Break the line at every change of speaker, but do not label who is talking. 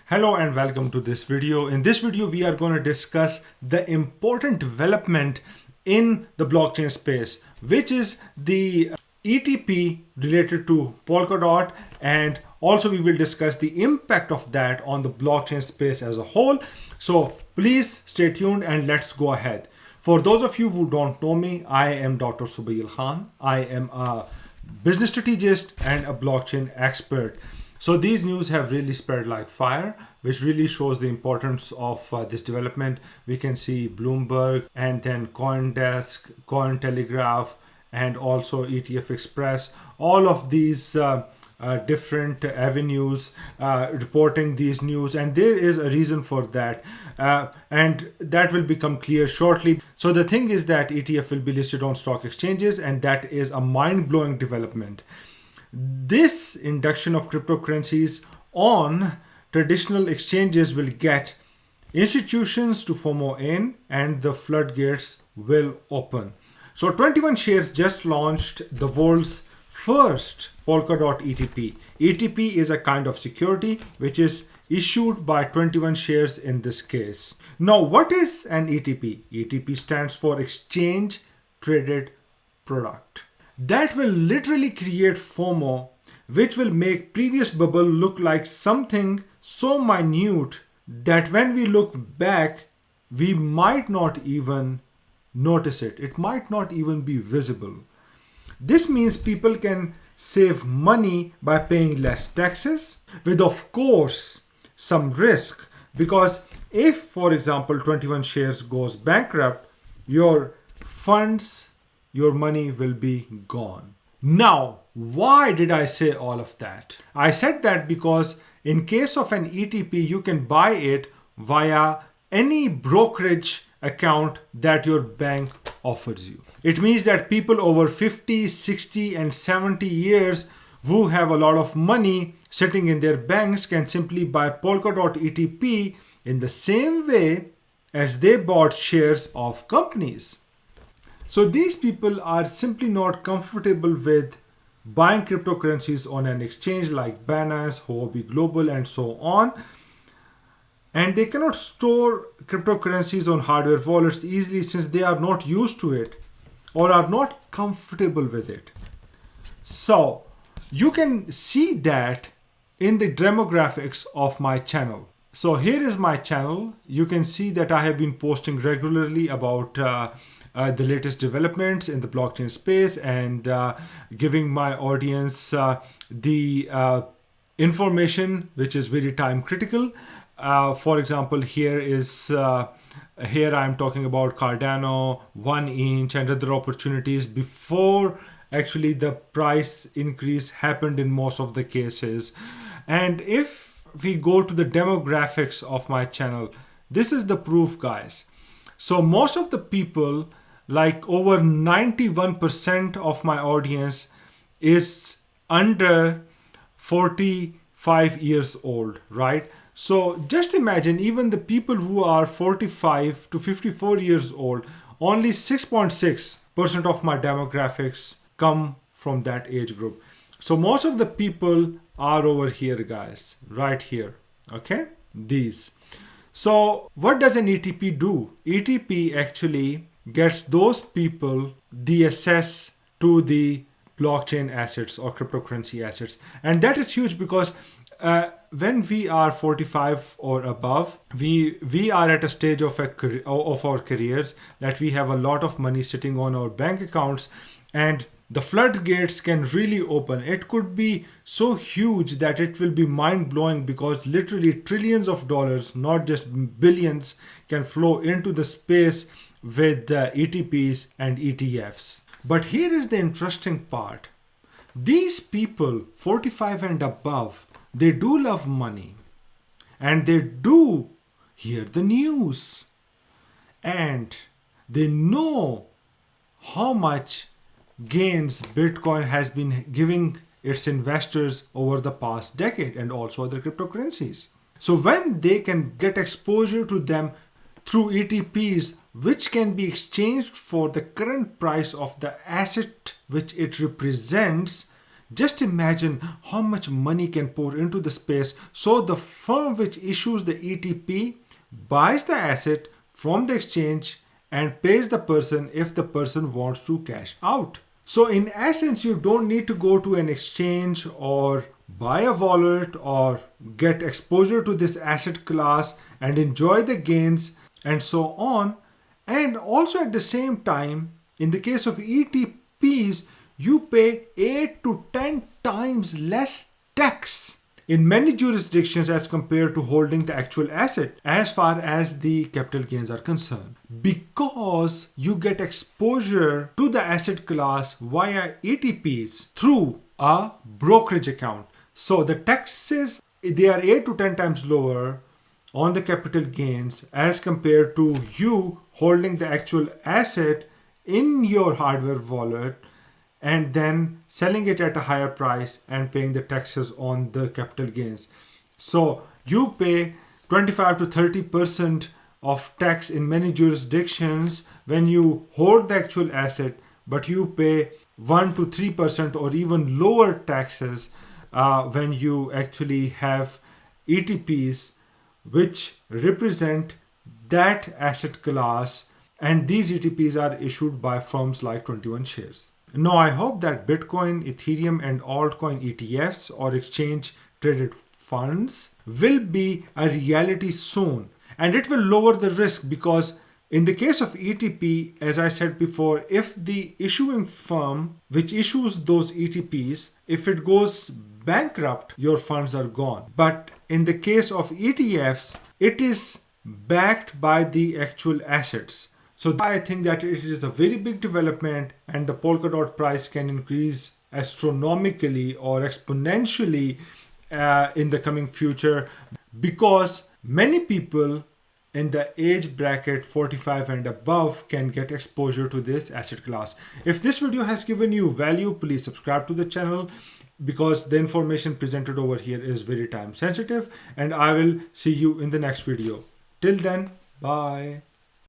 Hello and welcome to this video. In this video, we are going to discuss the important development in the blockchain space, which is the ETP related to Polkadot, and also we will discuss the impact of that on the blockchain space as a whole. So please stay tuned and let's go ahead. For those of you who don't know me, I am Dr. Subayil Khan. I am a business strategist and a blockchain expert. So these news have really spread like fire, which really shows the importance of this development. We can see Bloomberg and then CoinDesk, Cointelegraph, and also ETF Express. All of these different avenues reporting these news, and there is a reason for that, and that will become clear shortly. So the thing is that ETF will be listed on stock exchanges, and that is a mind-blowing development. This induction of cryptocurrencies on traditional exchanges will get institutions to FOMO in, and the floodgates will open. So 21 Shares just launched the world's first Polkadot ETP. ETP is a kind of security which is issued by 21 Shares in this case. Now, what is an ETP? ETP stands for Exchange Traded Product. That will literally create FOMO, which will make previous bubble look like something so minute that when we look back, we might not even notice it. It might not even be visible. This means people can save money by paying less taxes, with of course some risk, because if, for example, 21 Shares goes bankrupt, your funds, your money will be gone. Now, why did I say all of that? I said that because in case of an ETP, you can buy it via any brokerage account that your bank offers you. It means that people over 50, 60, and 70 years who have a lot of money sitting in their banks can simply buy Polkadot ETP in the same way as they bought shares of companies. So these people are simply not comfortable with buying cryptocurrencies on an exchange like Binance, Huobi Global, and so on. And they cannot store cryptocurrencies on hardware wallets easily since they are not used to it or are not comfortable with it. So you can see that in the demographics of my channel. So here is my channel. You can see that I have been posting regularly about the latest developments in the blockchain space and giving my audience the information which is very time critical. For example, here I'm talking about Cardano, 1inch, and other opportunities before actually the price increase happened in most of the cases. And if we go to the demographics of my channel, this is the proof, guys. So most of the people, like over 91% of my audience, is under 45 years old, right? So just imagine, even the people who are 45 to 54 years old, only 6.6% of my demographics come from that age group. So most of the people are over here, guys, right here, okay? These. So what does an ETP do? ETP actually gets those people the access to the blockchain assets or cryptocurrency assets. And that is huge because when we are 45 or above, we are at a stage of our careers that we have a lot of money sitting on our bank accounts, and the floodgates can really open. It could be so huge that it will be mind-blowing because literally trillions of dollars, not just billions, can flow into the space with ETPs and ETFs. But here is the interesting part. These people, 45 and above, they do love money and they do hear the news and they know how much gains Bitcoin has been giving its investors over the past decade and also other cryptocurrencies. So when they can get exposure to them through ETPs, which can be exchanged for the current price of the asset which it represents, Just imagine how much money can pour into the space. So the firm which issues the ETP buys the asset from the exchange and pays the person if the person wants to cash out. So in essence, you don't need to go to an exchange or buy a wallet or get exposure to this asset class and enjoy the gains and so on. And also at the same time, in the case of ETPs, you pay 8 to 10 times less tax in many jurisdictions as compared to holding the actual asset as far as the capital gains are concerned, because you get exposure to the asset class via ETPs through a brokerage account. So the taxes, they are 8 to 10 times lower on the capital gains as compared to you holding the actual asset in your hardware wallet and then selling it at a higher price and paying the taxes on the capital gains. So you pay 25 to 30% of tax in many jurisdictions when you hold the actual asset, but you pay 1 to 3% or even lower taxes when you actually have ETPs which represent that asset class, and these ETPs are issued by firms like 21 Shares. Now, I hope that Bitcoin, Ethereum, and altcoin ETFs or exchange traded funds will be a reality soon, and it will lower the risk, because in the case of ETP, as I said before, if the issuing firm which issues those ETPs, if it goes bankrupt, your funds are gone. But in the case of ETFs, it is backed by the actual assets. So I think that it is a very big development, and the Polkadot price can increase astronomically or exponentially in the coming future, because many people in the age bracket 45 and above can get exposure to this asset class. If this video has given you value, please subscribe to the channel, because the information presented over here is very time sensitive, and I will see you in the next video. Till then, bye.